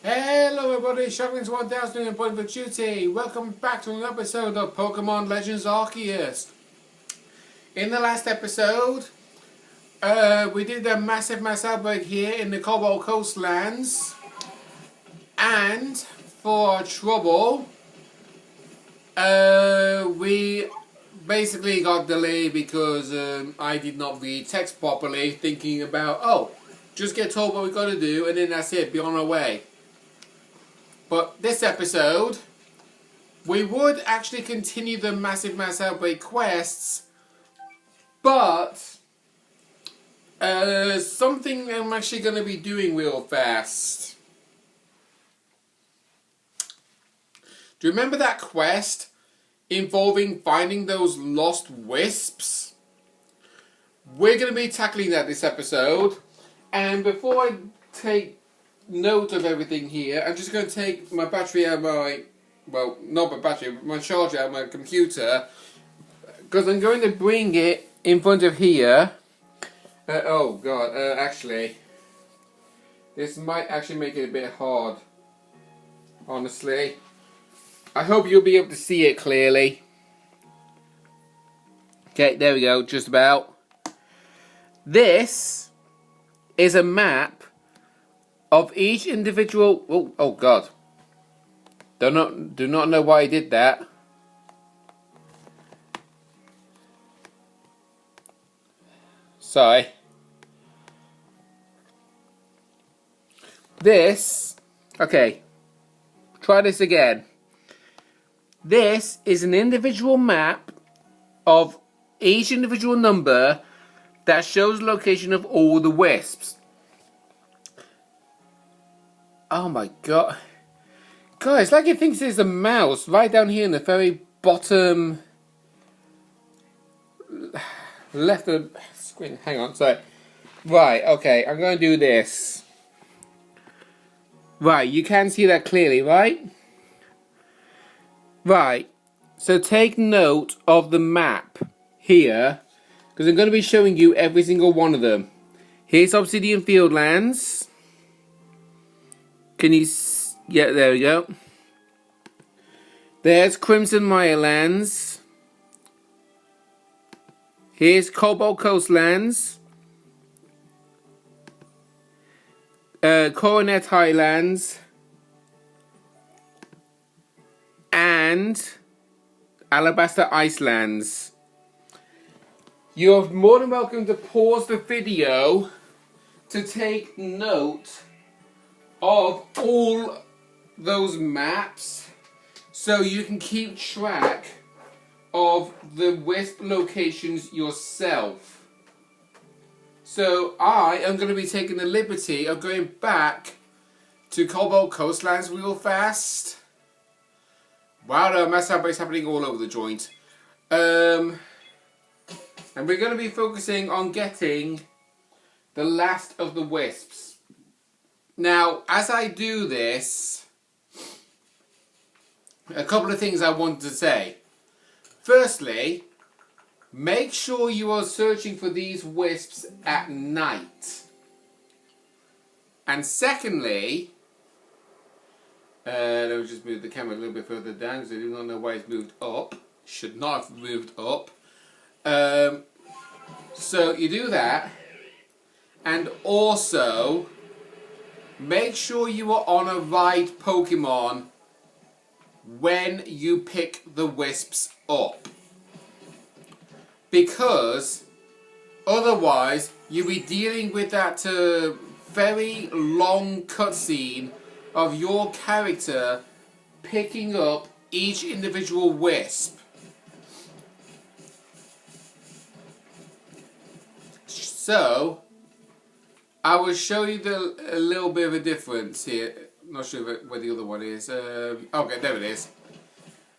Hello everybody, Shocklings 1000 in Point for Duty. Welcome back to another episode of Pokemon Legends Arceus. In the last episode, we did a massive mass outbreak here in the Cobalt Coastlands. And for our trouble, we basically got delayed because I did not read text properly, thinking about, just get told what we got to do and then that's it, be on our way. But this episode, we would actually continue the massive mass outbreak quests, but something I'm actually going to be doing real fast. Do you remember that quest involving finding those lost wisps? We're going to be tackling that this episode, and before I take note of everything here, I'm just going to take my battery out of my, well, not my battery, my charger out of my computer, because I'm going to bring it in front of here. Actually, this might actually make it a bit hard, honestly. I hope you'll be able to see it clearly. Okay, there we go, just about. This is a map of each individual. Oh God! Do not know why I did that. Sorry. Okay. Try this again. This is an individual map of each individual number that shows the location of all the wisps. Oh my God. Guys, like it thinks there's a mouse right down here in the very bottom left of the screen. Hang on, sorry. Right, okay, I'm going to do this. Right, you can see that clearly, right? Right, so take note of the map here, because I'm going to be showing you every single one of them. Here's Obsidian Fieldlands. Can you... Yeah, there we go. There's Crimson Mirelands. Here's Cobalt Coastlands. Coronet Highlands. And Alabaster Icelands. You're more than welcome to pause the video to take note of all those maps so you can keep track of the wisp locations yourself. So I am going to be taking the liberty of going back to Cobalt Coastlands real fast. Wow, the mass outbreak's happening all over the joint. And we're going to be focusing on getting the last of the wisps. Now, as I do this, a couple of things I want to say. Firstly, make sure you are searching for these wisps at night. And secondly, let me just move the camera a little bit further down because I do not know why it's moved up. Should not have moved up. So you do that, and also make sure you are on a right Pokemon when you pick the wisps up, because otherwise you'll be dealing with that very long cutscene of your character picking up each individual wisp. So I will show you a little bit of a difference here. Not sure where the other one is. Okay, there it is.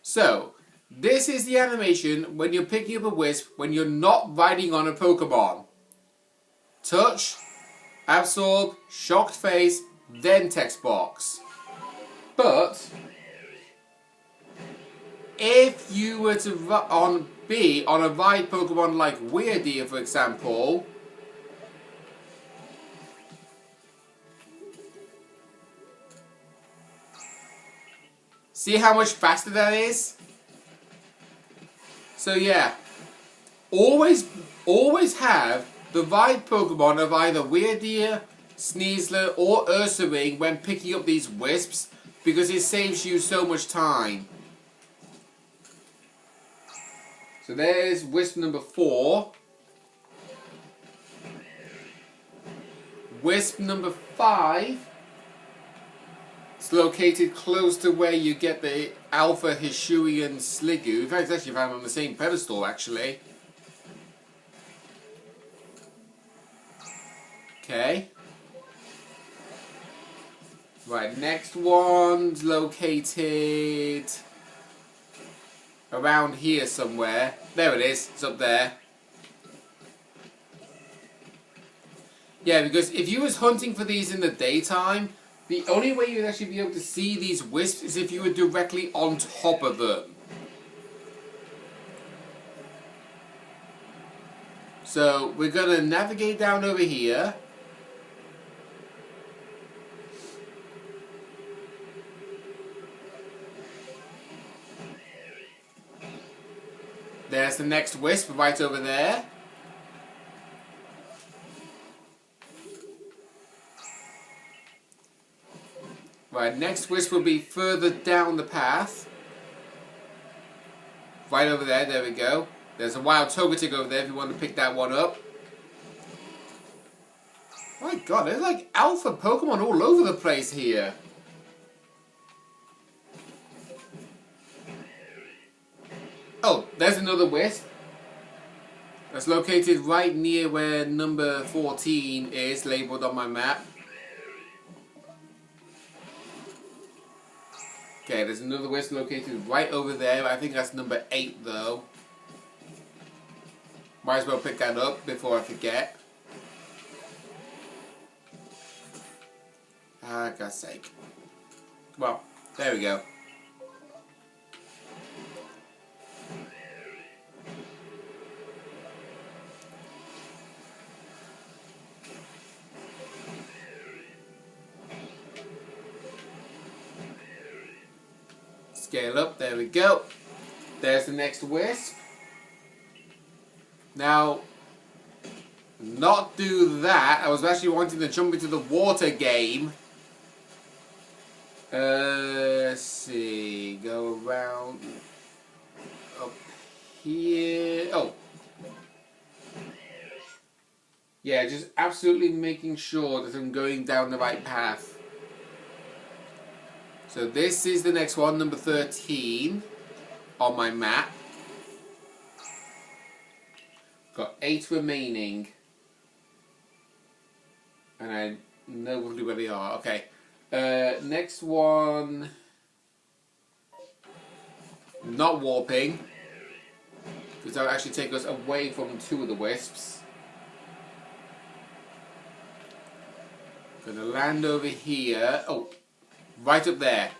So, this is the animation when you're picking up a wisp when you're not riding on a Pokemon. Touch, absorb, shocked face, then text box. But if you were to be on a ride Pokemon like Weirdeer, for example, See how much faster that is? So yeah, always have the right Pokemon of either Weirdeer, Sneasler, or Ursaring when picking up these Wisps, because it saves you so much time. So there's Wisp number 4. Wisp number 5. It's located close to where you get the Alpha Hisuian Sliggoo. In fact, it's actually found on the same pedestal, actually. Okay. Right, next one's located around here somewhere. There it is. It's up there. Yeah, because if you was hunting for these in the daytime, the only way you'd actually be able to see these wisps is if you were directly on top of them. So we're going to navigate down over here. There's the next wisp right over there. Right, next wisp will be further down the path. Right over there, there we go. There's a wild Togetic over there if you want to pick that one up. My god, there's like alpha Pokemon all over the place here. Oh, there's another wisp. That's located right near where number 14 is labelled on my map. Okay, there's another wisp located right over there. I think that's number 8 though. Might as well pick that up before I forget. Ah, God's sake. Well, there we go. Scale up, there we go. There's the next wisp. Now, not do that. I was actually wanting to jump into the water game. Let's see. Go around up here. Oh. Yeah, just absolutely making sure that I'm going down the right path. So this is the next one, number 13 on my map. Got 8 remaining. And I know roughly where they are. Okay. Next one. Not warping. Because that will actually take us away from 2 of the wisps. Gonna land over here. Oh. Right up there.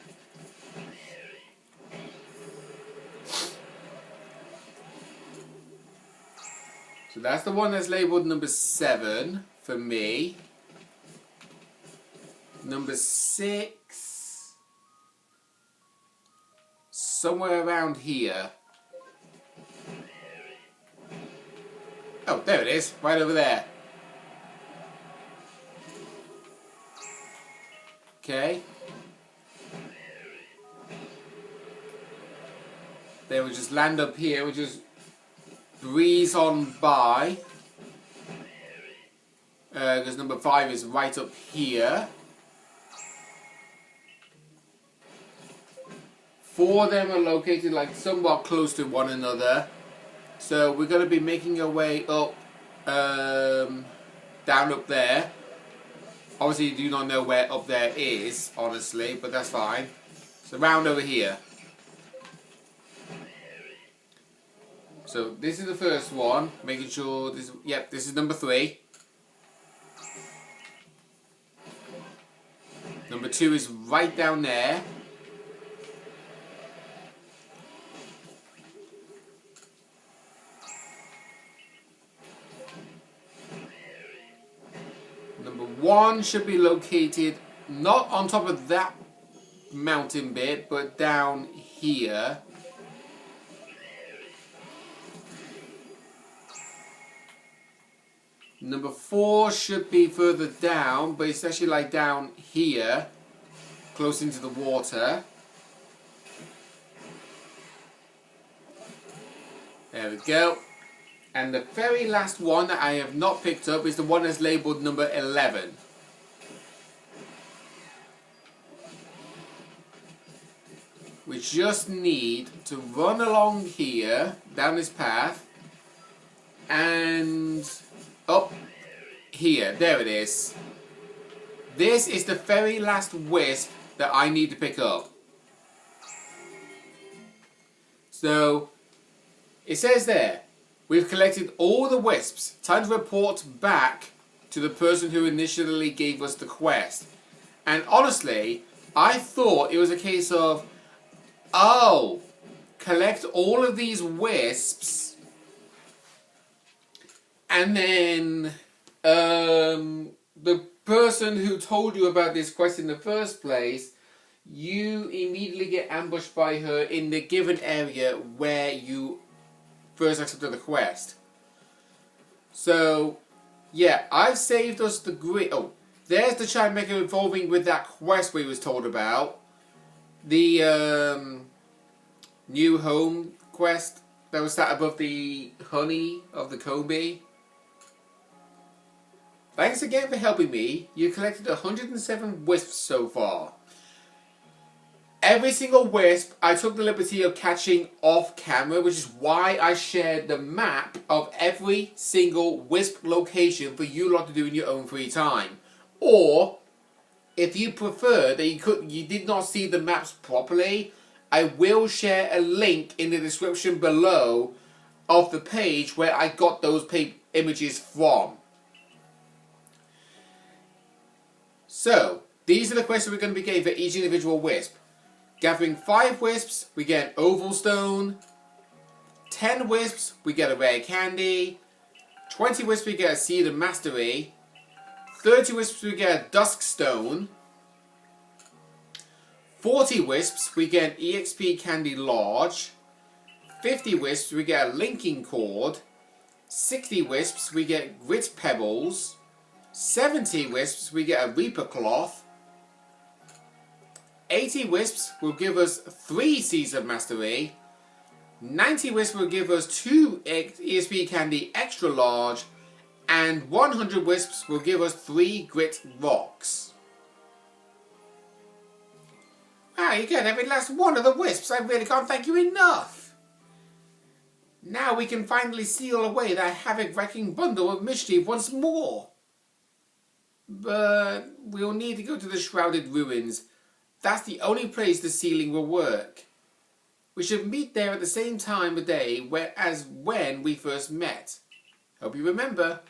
So that's the one that's labelled number 7 for me. Number 6. Somewhere around here. Oh, there it is. Right over there. Okay. Then we just land up here, we just breeze on by. Because number 5 is right up here. 4 of them are located like somewhat close to one another. So we're going to be making our way up, down up there. Obviously you do not know where up there is, honestly, but that's fine. So round over here. So this is the first one, making sure this, yep, this is number 3. Number 2 is right down there. Number 1 should be located not on top of that mountain bit, but down here. Number 4 should be further down, but it's actually like down here, close into the water. There we go. And the very last one that I have not picked up is the one that's labelled number 11. We just need to run along here, down this path, and up here. There it is. This is the very last wisp that I need to pick up. So, it says there, we've collected all the wisps. Time to report back to the person who initially gave us the quest. And honestly, I thought it was a case of, oh, collect all of these wisps and then the person who told you about this quest in the first place, you immediately get ambushed by her in the given area where you first accepted the quest. So, yeah, I've saved us the grid. Oh, there's the Child Mecha evolving with that quest we was told about. The new home quest that was sat above the honey of the Kobe. Thanks again for helping me. You collected 107 wisps so far. Every single wisp I took the liberty of catching off camera, which is why I shared the map of every single wisp location for you lot to do in your own free time. Or, if you prefer that you did not see the maps properly, I will share a link in the description below of the page where I got those images from. So, these are the quests we're going to be getting for each individual wisp. Gathering 5 wisps, we get an oval stone. 10 wisps, we get a rare candy. 20 wisps, we get a seed of mastery. 30 wisps, we get a dusk stone. 40 wisps, we get an EXP candy large. 50 wisps, we get a linking cord. 60 wisps, we get grit pebbles. 70 wisps, we get a reaper cloth. 80 wisps will give us 3 seeds of mastery. 90 wisps will give us 2 ESP candy extra large. And 100 wisps will give us 3 grit rocks. Wow, you get every last one of the wisps. I really can't thank you enough. Now we can finally seal away that havoc-wrecking bundle of mischief once more. But we'll need to go to the Shrouded Ruins. That's the only place the sealing will work. We should meet there at the same time of day as when we first met. Hope you remember.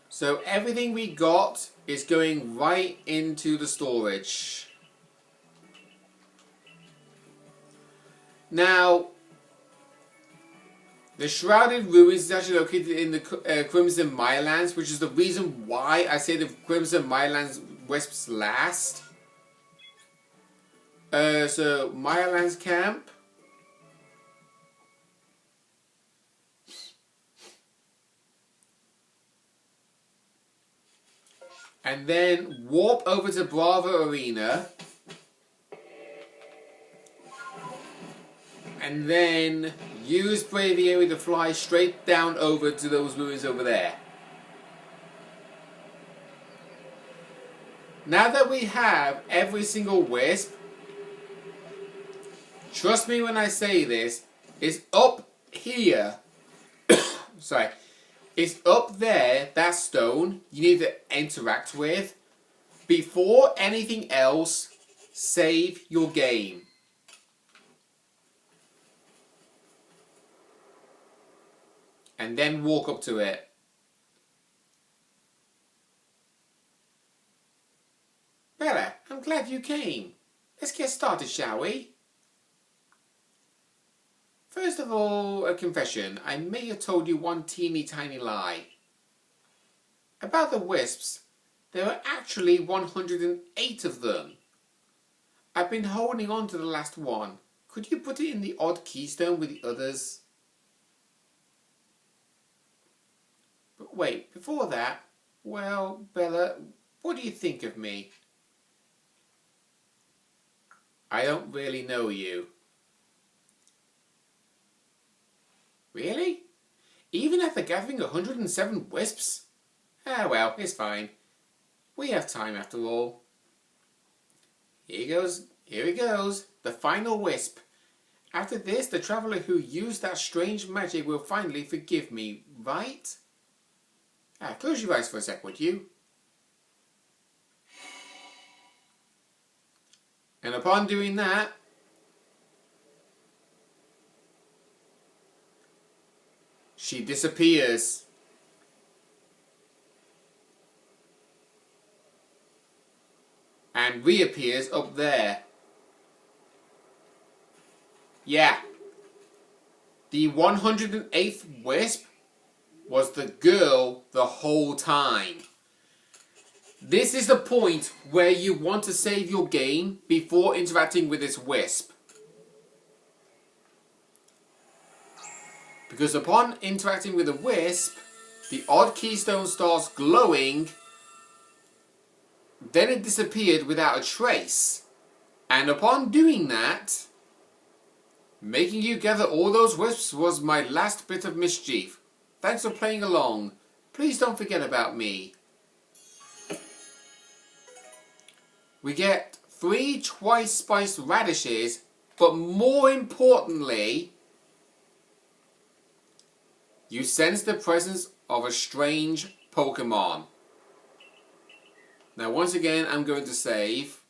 So everything we got is going right into the storage. Now, the Shrouded Ruins is actually located in the Crimson Mirelands, which is the reason why I say the Crimson Mirelands wisps last. So, Mirelands Camp. And then warp over to Brava Arena. And then use Braviary to fly straight down over to those ruins over there. Now that we have every single wisp, trust me when I say this, it's up here. Sorry. It's up there, that stone, you need to interact with. Before anything else, save your game. And then walk up to it. Bella, I'm glad you came. Let's get started, shall we? First of all, a confession. I may have told you one teeny tiny lie. About the wisps, There are actually 108 of them. I've been holding on to the last one. Could you put it in the odd keystone with the others? But wait, before that, well, Bella, what do you think of me? I don't really know you. Really? Even after gathering 107 wisps? Ah well, it's fine. We have time after all. Here it goes. The final wisp. After this, the traveller who used that strange magic will finally forgive me, right? Close your eyes for a sec, would you? And upon doing that, she disappears. And reappears up there. Yeah. The 108th wisp was the girl the whole time. This is the point where you want to save your game before interacting with this wisp. Because upon interacting with a wisp, the odd keystone starts glowing, then it disappeared without a trace. And upon doing that, making you gather all those wisps was my last bit of mischief. Thanks for playing along. Please don't forget about me. We get 3 twice spiced radishes, but more importantly, you sense the presence of a strange Pokémon. Now once again I'm going to save,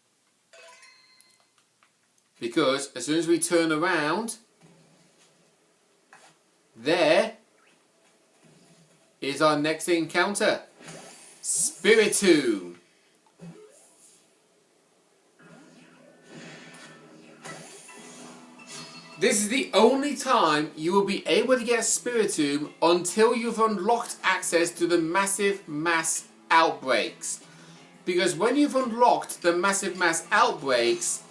because as soon as we turn around, there is our next encounter. Spiritomb. This is the only time you will be able to get Spiritomb until you've unlocked access to the massive mass outbreaks. Because when you've unlocked the massive mass outbreaks,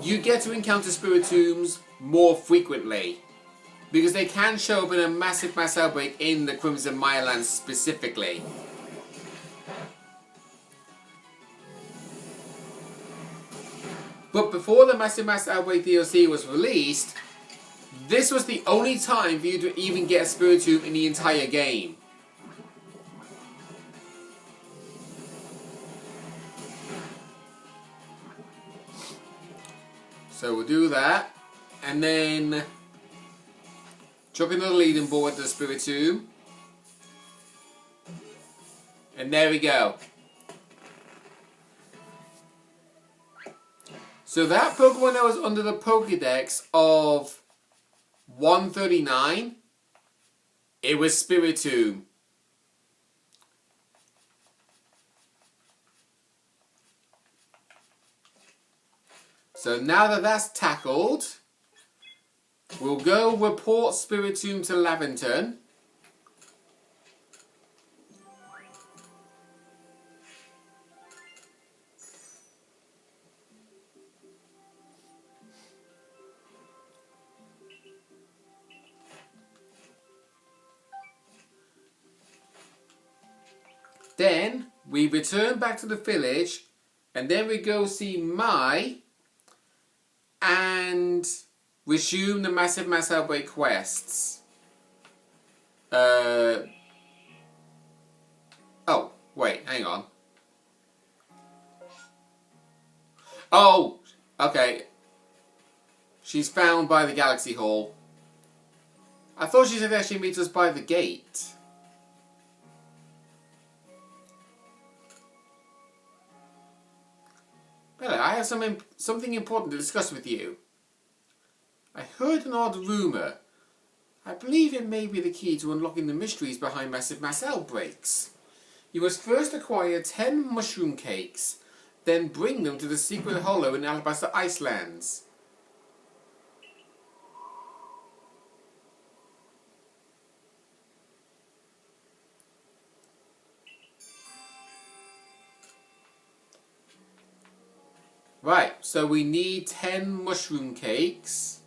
you get to encounter Spiritombs more frequently. Because they can show up in a massive mass outbreak in the Crimson Mireland specifically. But before the Massive Mass Outbreak DLC was released, this was the only time for you to even get a Spiritomb in the entire game. So we'll do that, and then chuck another leading ball at the Spiritomb. And there we go. So that Pokemon that was under the Pokédex of 139, it was Spiritomb. So now that that's tackled, we'll go report Spiritomb to Laventon. Then we return back to the village, and then we go see Mai and resume the Massive Mass Outbreak quests. Oh, wait, hang on. Oh, okay. She's found by the Galaxy Hall. I thought she said actually meet us by the gate. Bella, I have something important to discuss with you. I heard an odd rumour. I believe it may be the key to unlocking the mysteries behind massive mass outbreaks. You must first acquire 10 mushroom cakes, then bring them to the secret hollow in Alabaster Icelands. Right, so we need 10 mushroom cakes.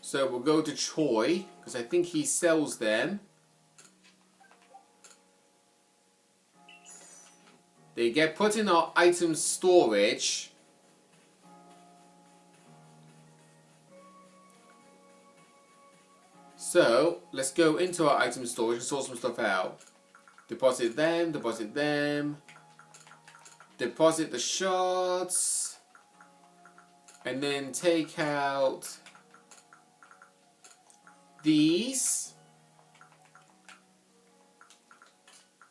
So we'll go to Choi, because I think he sells them. They get put in our item storage. So, let's go into our item storage and sort some stuff out. Deposit them, deposit them. Deposit the shards. And then take out these.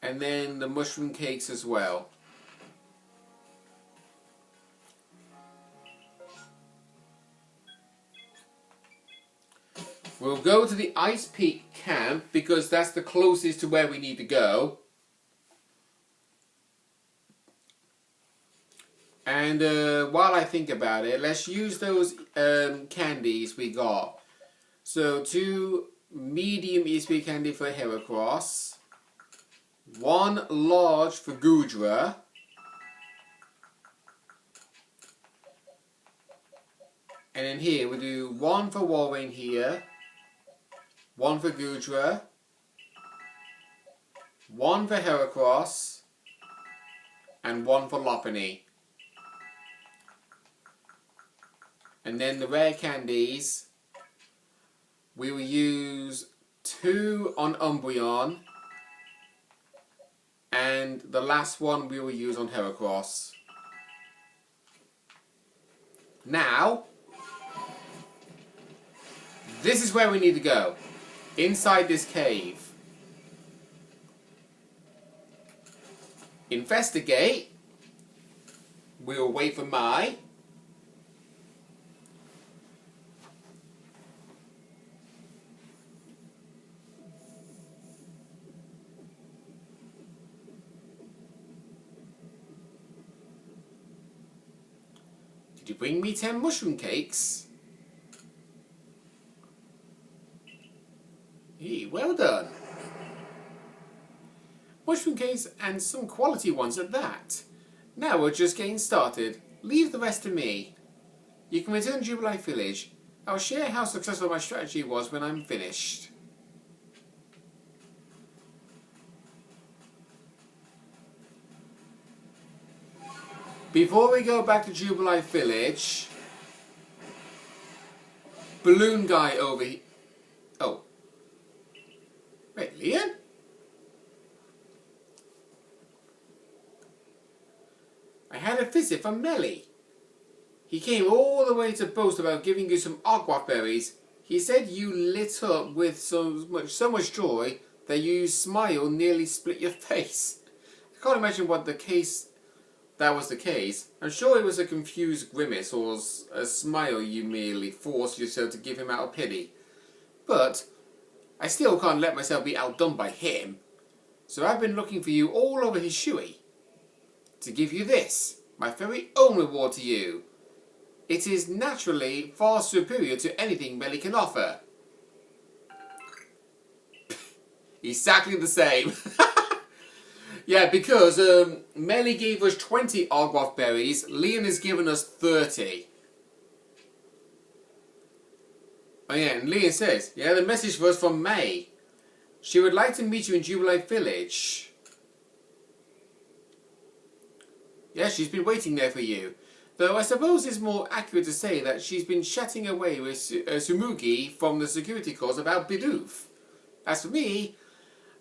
And then the mushroom cakes as well. We'll go to the Ice Peak camp because that's the closest to where we need to go. And while I think about it, let's use those candies we got. So 2 medium Ice Peak candy for Heracross. 1 large for Goodra. And then here we'll do 1 for Walrein here. 1 for Goodra. 1 for Heracross. And 1 for Lopunny. And then the rare candies, we will use 2 on Umbreon. And the last one we will use on Heracross. Now, this is where we need to go. Inside this cave. Investigate. We'll wait for Mai. Did you bring me 10 mushroom cakes? Hey, well done. Mushroom cakes and some quality ones at that. Now we're just getting started. Leave the rest to me. You can return to Jubilee Village. I'll share how successful my strategy was when I'm finished. Before we go back to Jubilee Village, balloon guy over here. Oh. Wait, Leon? I had a visit from Melly. He came all the way to boast about giving you some agua berries. He said you lit up with so much joy that your smile nearly split your face. I can't imagine what that was the case. I'm sure it was a confused grimace or a smile you merely forced yourself to give him out of pity. But I still can't let myself be outdone by him. So I've been looking for you all over his shoey. To give you this, my very own reward to you. It is naturally far superior to anything Melly can offer. Exactly the same. Yeah, because Melly gave us 20 Argwoth berries, Leon has given us 30. Oh yeah, and Leon says, yeah, the message was from May. She would like to meet you in Jubilee Village. Yeah, she's been waiting there for you. Though I suppose it's more accurate to say that she's been chatting away with Sumugi from the security corps about Bidoof. As for me,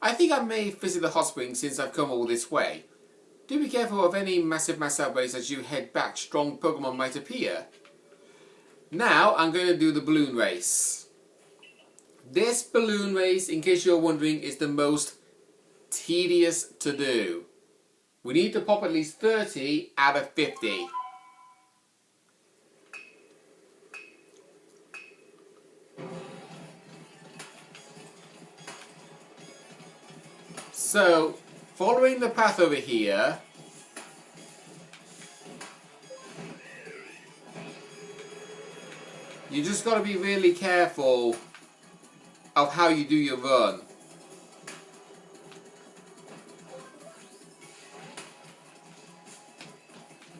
I think I may visit the hot springs since I've come all this way. Do be careful of any massive mass outbreaks as you head back. Strong Pokemon might appear. Now I'm going to do the balloon race. This balloon race, in case you're wondering, is the most tedious to do. We need to pop at least 30 out of 50. So, following the path over here, you just got to be really careful of how you do your run.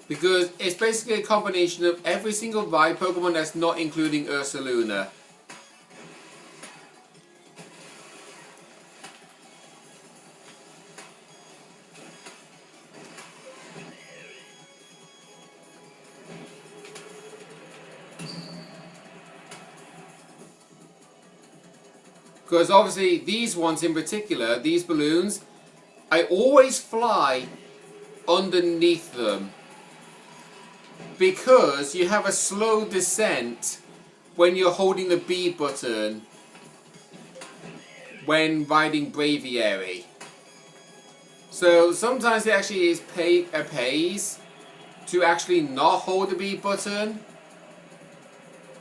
Because it's basically a combination of every single vibe Pokemon that's not including Ursaluna. Because obviously these ones in particular, these balloons, I always fly underneath them. Because you have a slow descent when you're holding the B button when riding Braviary. So sometimes it actually is pays to actually not hold the B button.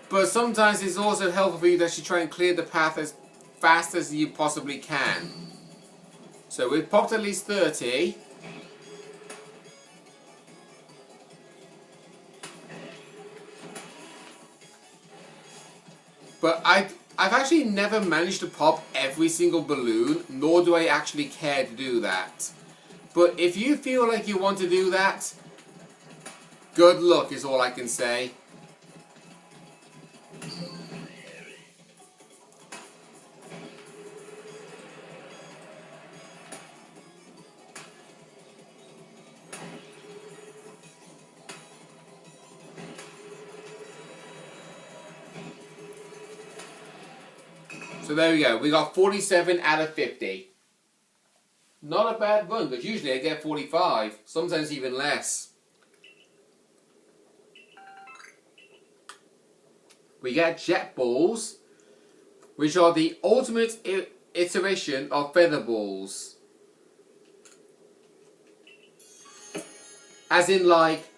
But sometimes it's also helpful for you to actually try and clear the path as fast as you possibly can. So we've popped at least 30. But I've actually never managed to pop every single balloon, nor do I actually care to do that. But if you feel like you want to do that, good luck is all I can say. So there we go. We got 47 out of 50. Not a bad run, because usually I get 45. Sometimes even less. We get Jet Balls, which are the ultimate iteration of Feather Balls. As in, like,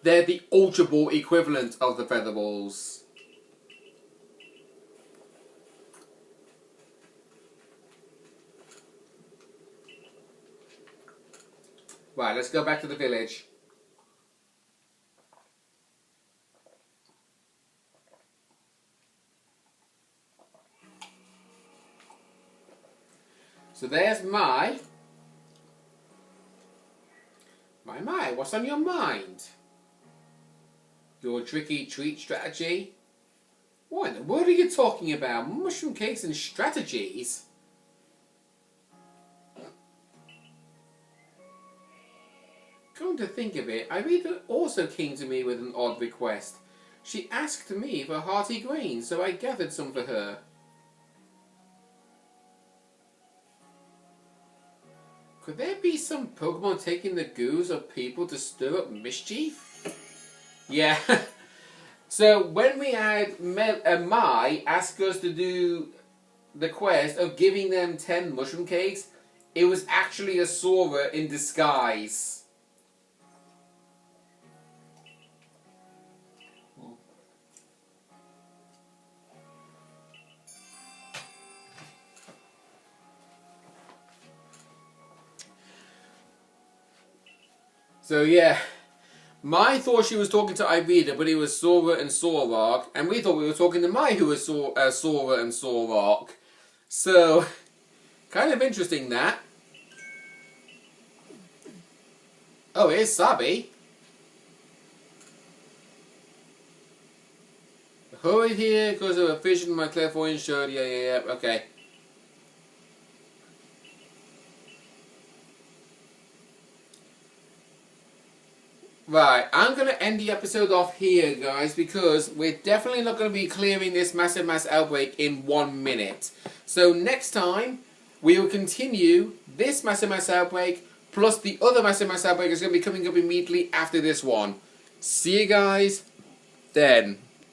they're the Ultra Ball equivalent of the Feather Balls. Right, let's go back to the village. So there's my, what's on your mind? Your tricky treat strategy? What in the world are you talking about? Mushroom cakes and strategies? Come to think of it, Irida also came to me with an odd request. She asked me for hearty grains, so I gathered some for her. Could there be some Pokemon taking the goos of people to stir up mischief? Yeah. So when we had Mai ask us to do the quest of giving them 10 mushroom cakes, it was actually a Sora in disguise. So yeah, Mai thought she was talking to Irida, but it was Sora and Sorok, and we thought we were talking to Mai, who was Sora and Sorok. So, kind of interesting that. Oh, here's Sabi. Hurry here because of a vision my clairvoyant showed. Yeah, okay. Right, I'm going to end the episode off here, guys, because we're definitely not going to be clearing this massive mass outbreak in 1 minute. So next time, we will continue this massive mass outbreak, plus the other massive mass outbreak is going to be coming up immediately after this one. See you guys then.